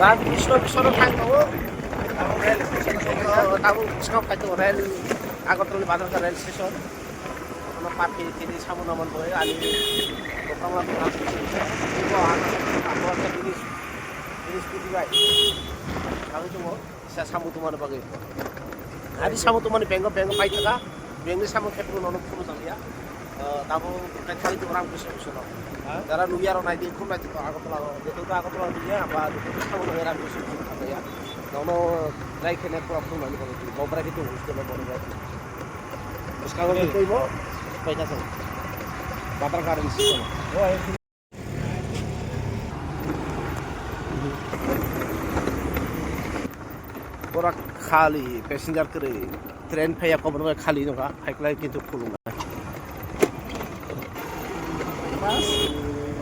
Ramakrishna mission थांनांगौ दाबो सिगाङाव फैदों रेल आगरतलानि बाजारका रेल स्टेसन पार्टी তিনি सामु नामन बय आलि दखाना दखान itu apa jenis dibaik kalau itu mau saya samu tu mana bagai hari samu tu mana bengko pai taka bengko samu kepru nono puru tang ya tamu kali tu orang bisa sono cara luar orang itu pun nanti agak terlalu dia apa itu samu orang bisa sono ya nono naik kena pun nanti kalau itu mau berarti itu harus coba baru berarti terus kalau itu ibu पैसा छ पत्रकार पूरा खाली passenger करे train फैया cover में खाली नङा फाइकलाय किन्तु फुल नङा बास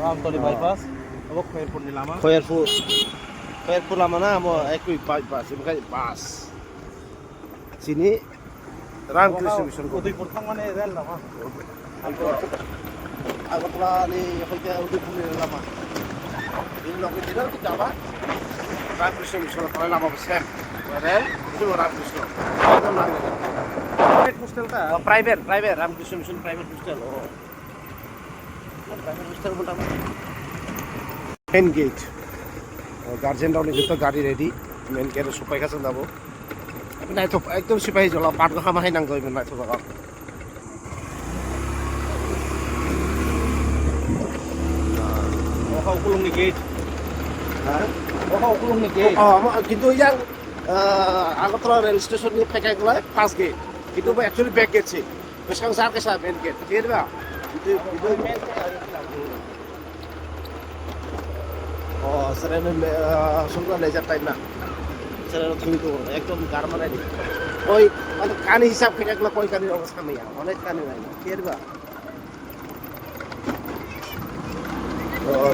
रामतली बाइपास अब खयरपुरनि लामा खयरपुर लामा ना म एकै बाइपास एमखाय बास सिनि रामकृष्ण मिसन उदयपुर थांमाने रेल लामा आगरतलानि हयते उदयपुरनि लामा बिनि लगे दिनाव जाबा रामकृष्ण मिसन थांनाय लामाबो same rail itu Ramakrishna private hostel का private Ramakrishna mission private hostel private hostel बोलता मेन गेट गार्जियन रावनि जतो गाड़ी रेडी मेन गेट सफायगासिनो दाबो नायथ एकदम सिपाही जला पाटखौ खामा हायनांगौ इमोन नायथ जागा अखा उखुलुंनि गेट अखा उखुलुंनि गेट किन्तु yang आगरतला रेल स्टेशन नि फैकायगलाय फार्स्ट गेट किन्तु एक्चुअली बैक गेट छे बेसां जार केसा मेन गेट केरबा itu मेन सरene sungguh lejar time na सरene थुइको एकदम गारमा नै कोही मतलब कानी हिसाब खेकेकला कोही कानी अवस्था मै अनेक कानी नै केरबा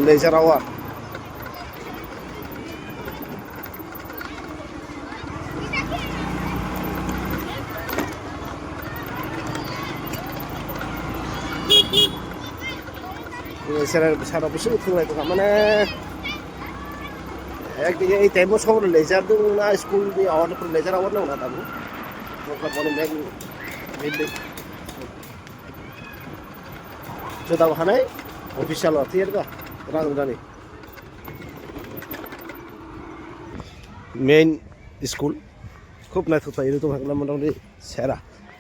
लेजर आवर सारा बिसोर थुंलाय दं माने একদিকে এই টাইমত সব লেজার দং না স্কুল দি আওয়ার লেজার আওয়ার না না দাবু मतलब বনে মেন বিল্ডিং সেটা ওখানে অফিশিয়াল অথিয়ার का রাজধানী মেইন স্কুল খুব নাইথ থাই তো ভাগলা মোটামুটি সেরা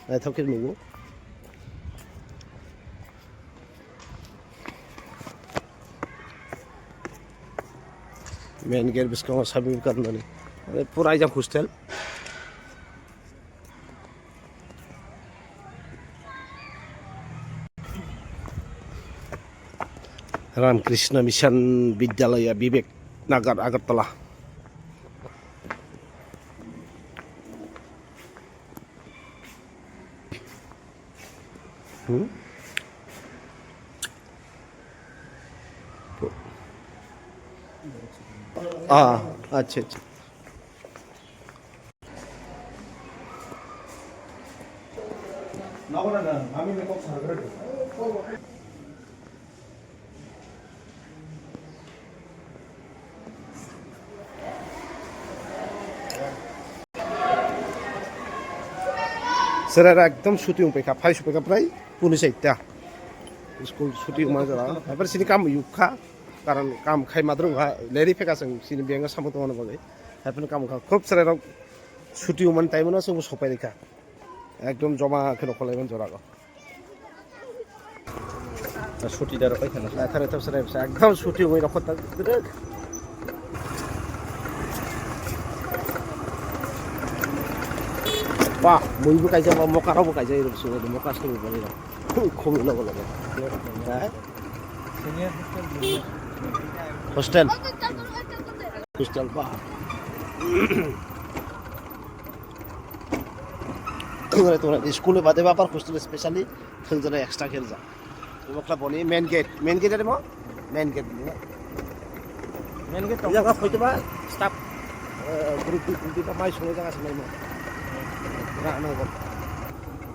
নাইথকে নুগো मेन गेट बिस्को साबि करनानै पूरा एजाम हॉस्टेल रामकृष्ण मिशन विद्यालय विवेक नगर आगरतला अच्छा अच्छा सर एकदम shooting पे का 5 पे का प्राय पुलिस आइता स्कूल shooting मा जरा एबार सिनि काम युखा कारण काम खाइ माद्रं लेरि फेकासं सिनि बेंगा सामतो माने बगे हेपन काम खा खूब सारा shooting मन टाइम ना सब सपाय रेखा एकदम जमा खेल खलायमन जरागो shooting दार पाइखाना थारे थार सारा एकदम shooting मै रखता वाह मुइबो काइजा मकारावबो काइजा इरो सुगो मका सुगो बले खमि लगो लगो सीनियर हॉस्टल बा तुम्हारे स्कूल बादे बापर हॉस्टल स्पेशली थंजरा एक्स्ट्रा खेल जा मकला बनी मेन गेट रे म मेन गेट जगह फैतबा स्टाफ ग्रुप माइ सङै जागा सङै म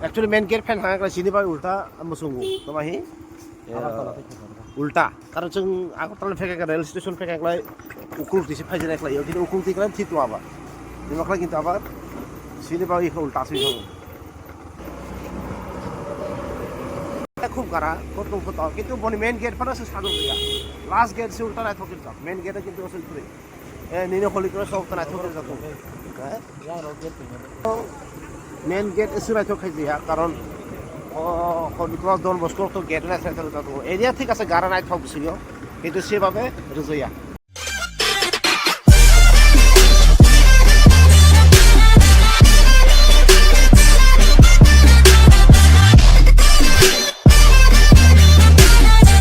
एक्चुअली मेन गेट फैन हागा सिनि बा उल्टा मसुंगु तमाहि ulta karena jeng aku terlalu fake ke rail station fake lagi ukur di sini aja lagi jadi ukur tiga kan situ apa ini makanya kita apa sini bawa ikut ulta sih খুব কারা কত কত কিন্তু বনি main gate পরে সে সাদর দিয়া last gate সে উল্টা নাই থকির যাও মেইন গেটে কিন্তু অসল করে এ নিনে খলি করে সব তো নাই থকির যাও হ্যাঁ মেইন গেট এসে নাই থকাই দিয়া কারণ খলি ক্লাস দন বস্তু তো গেট নাই থকির যাও এরিয়া ঠিক আছে গারা নাই থকছিও কিন্তু সেভাবে রেজয়া